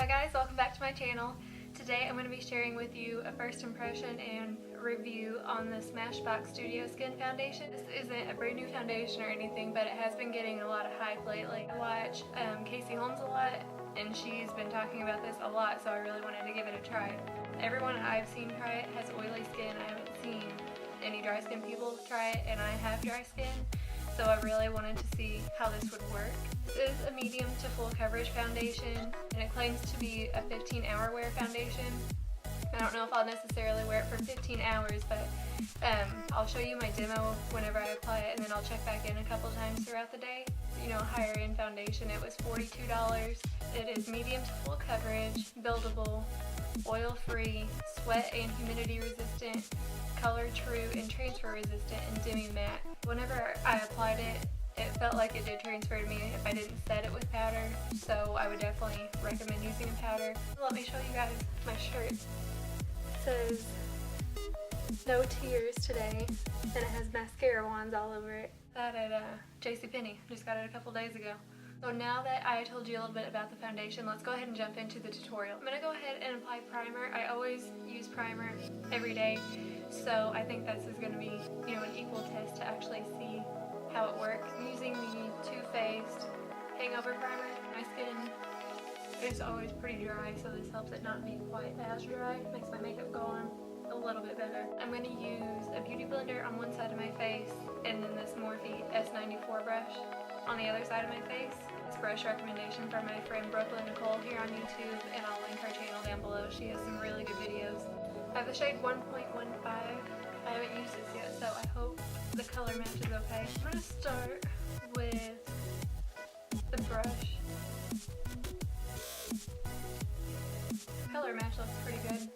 guys, welcome back to my channel. Today I'm going to be sharing with you a first impression and review on the Smashbox Studio Skin foundation. This isn't a brand new foundation or anything, but it has been getting a lot of hype lately. I watch Casey Holmes a lot, and she's been talking about this a lot, so I really wanted to give it a try. Everyone I've seen try it has oily skin. I haven't seen any dry skin people try it, and I have dry skin, so I really wanted to see how this would work. This is a medium to full coverage foundation, and it claims to be a 15-hour wear foundation. I don't know if I'll necessarily wear it for 15 hours, but I'll show you my demo whenever I apply it, and then I'll check back in a couple times throughout the day. You know, higher end foundation, it was $42. It is medium to full coverage, buildable, oil-free, sweat and humidity resistant, color true and transfer resistant, and demi matte. Whenever I applied it, it felt like it did transfer to me if I didn't set it with powder, so I would definitely recommend using a powder. Let me show you guys my shirt. It says no tears today, and it has mascara wands all over it. Got it at JCPenney. Just got it a couple days ago. So now that I told you a little bit about the foundation, let's go ahead and jump into the tutorial. I'm going to go ahead and apply primer. I always use primer every day, so I think this is going to be, you know, an equal test to actually see how it works. I'm using the Too Faced Hangover Primer. My skin is always pretty dry, so this helps it not be quite as dry. Makes my makeup go on a little bit better. I'm going to use a beauty blender on one side of my face, and then this Morphe S94 brush on the other side of my face. This brush recommendation from my friend Brooklyn Nicole here on YouTube, and I'll link her channel down below. She has some really good videos. I have the shade 1.15. I haven't used this yet, so I hope the color matches okay. I'm going to start with the brush. The color match looks pretty good.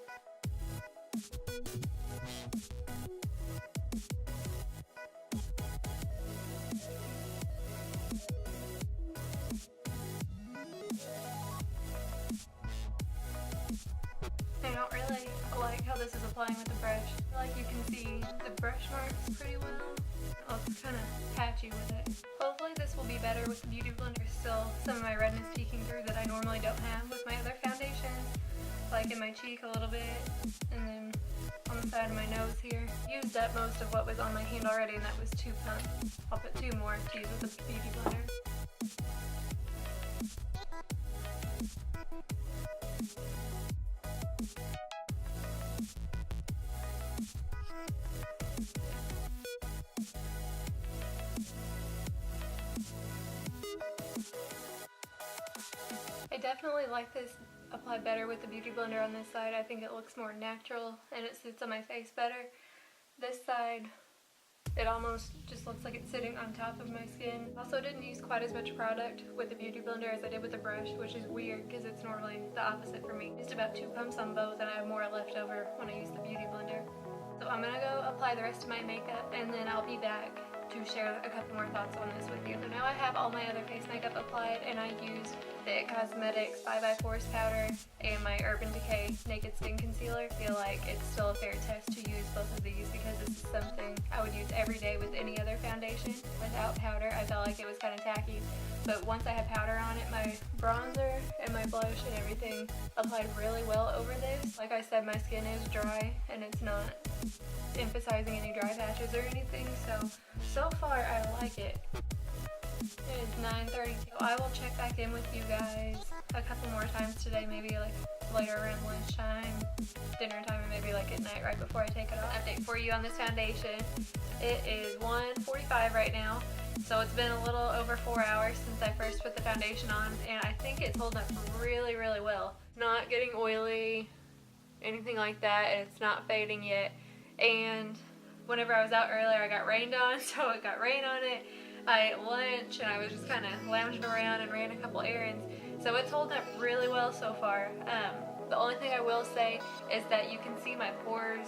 I don't really like how this is applying with the brush. I feel like you can see the brush marks pretty well. It looks kind of patchy with it. Hopefully this will be better with the beauty blender. Still some of my redness peeking through that I normally don't have with my other foundations, like in my cheek a little bit, and then on the side of my nose here. Used up most of what was on my hand already, and that was 2 pumps. I'll put 2 more to use with the beauty blender. I definitely like this applied better with the beauty blender on this side. I think it looks more natural and it sits on my face better. This side, it almost just looks like it's sitting on top of my skin. Also didn't use quite as much product with the beauty blender as I did with the brush, which is weird because it's normally the opposite for me. Just about 2 pumps on both, and I have more left over when I use the beauty blender. So I'm gonna go apply the rest of my makeup, and then I'll be back to share a couple more thoughts on this with you. So now I have all my other face makeup applied, and I used the IT Cosmetics 5x4 powder and my Urban Decay Naked Skin Concealer. I feel like it's still a fair test to use both of these because this is something I would use every day with any other foundation. Without powder, I felt like it was kind of tacky, but once I had powder on it, my bronzer and my blush and everything applied really well over this. Like I said, my skin is dry, and it's not emphasizing any dry patches or anything, so far I like it. It is 9:32. I will check back in with you guys a couple more times today, maybe like later around lunchtime, dinner time, and maybe like at night right before I take it off. Update for you on this foundation. It is 1:45 right now, so it's been a little over 4 hours since I first put the foundation on, and I think it's holding up really, really well. Not getting oily, anything like that, and it's not fading yet. And whenever I was out earlier, I got rained on, so it got rain on it. I ate lunch, and I was just kind of lounging around and ran a couple errands. So it's holding up really well so far. The only thing I will say is that you can see my pores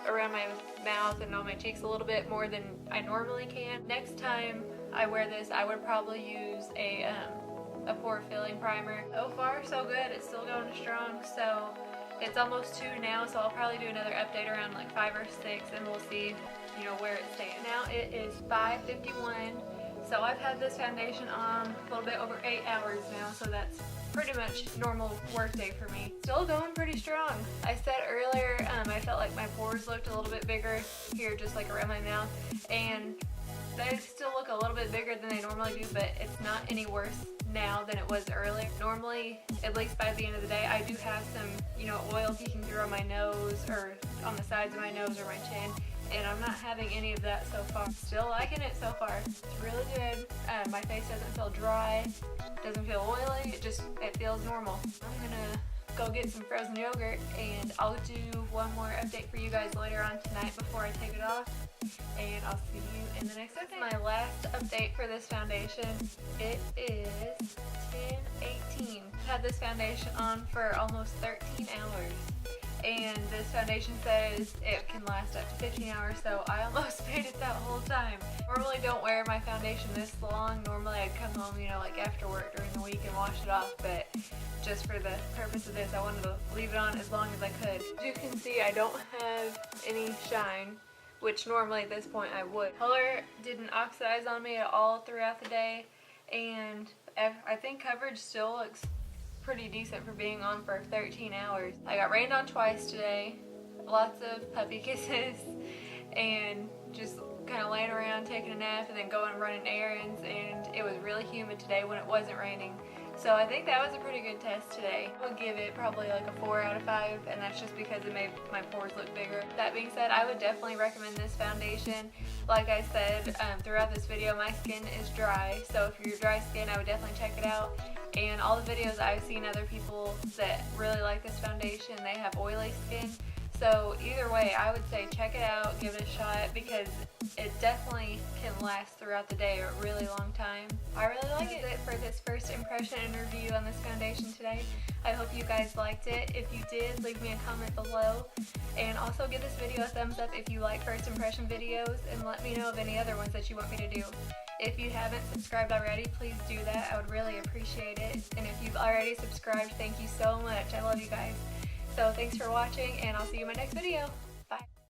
around my mouth and on my cheeks a little bit more than I normally can. Next time I wear this, I would probably use a pore filling primer. So far, so good. It's still going strong. So it's almost 2 now, so I'll probably do another update around like 5 or 6, and we'll see, you know, where it's staying. Now it is 5:51, So I've had this foundation on a little bit over 8 hours now, so that's pretty much normal work day for me. Still going pretty strong. I said earlier I felt like my pores looked a little bit bigger here, just like around my mouth, and they still look a little bit bigger than they normally do, but it's not any worse now than it was earlier. Normally, at least by the end of the day, I do have some, oil peeking through on my nose or on the sides of my nose or my chin, and I'm not having any of that so far. Still liking it so far. It's really good. My face doesn't feel dry, doesn't feel oily, it feels normal. I'm gonna go get some frozen yogurt, and I'll do one more update for you guys later on tonight before I take it off, and I'll see you in the next update. My last update for this foundation, it is 10/18. I've had this foundation on for almost 13 hours. And this foundation says it can last up to 15 hours, so I almost made it that whole time. Normally don't wear my foundation this long. Normally I'd come home, like after work during the week and wash it off, but just for the purpose of this, I wanted to leave it on as long as I could. As you can see, I don't have any shine, which normally at this point I would. Color didn't oxidize on me at all throughout the day, and I think coverage still looks pretty decent for being on for 13 hours. I got rained on twice today, lots of puppy kisses, and just kind of laying around taking a nap and then going and running errands, and it was really humid today when it wasn't raining. So I think that was a pretty good test today. I would give it probably like a 4 out of 5, and that's just because it made my pores look bigger. That being said, I would definitely recommend this foundation. Like I said throughout this video, my skin is dry, so if you're dry skin, I would definitely check it out. And all the videos I've seen other people that really like this foundation, they have oily skin. So either way, I would say check it out, give it a shot, because it definitely can last throughout the day or a really long time. I really like it. That's it for this first impression and review on this foundation today. I hope you guys liked it. If you did, leave me a comment below. And also give this video a thumbs up if you like first impression videos, and let me know of any other ones that you want me to do. If you haven't subscribed already, please do that. I would really appreciate it. And if you've already subscribed, thank you so much. I love you guys. So thanks for watching, and I'll see you in my next video.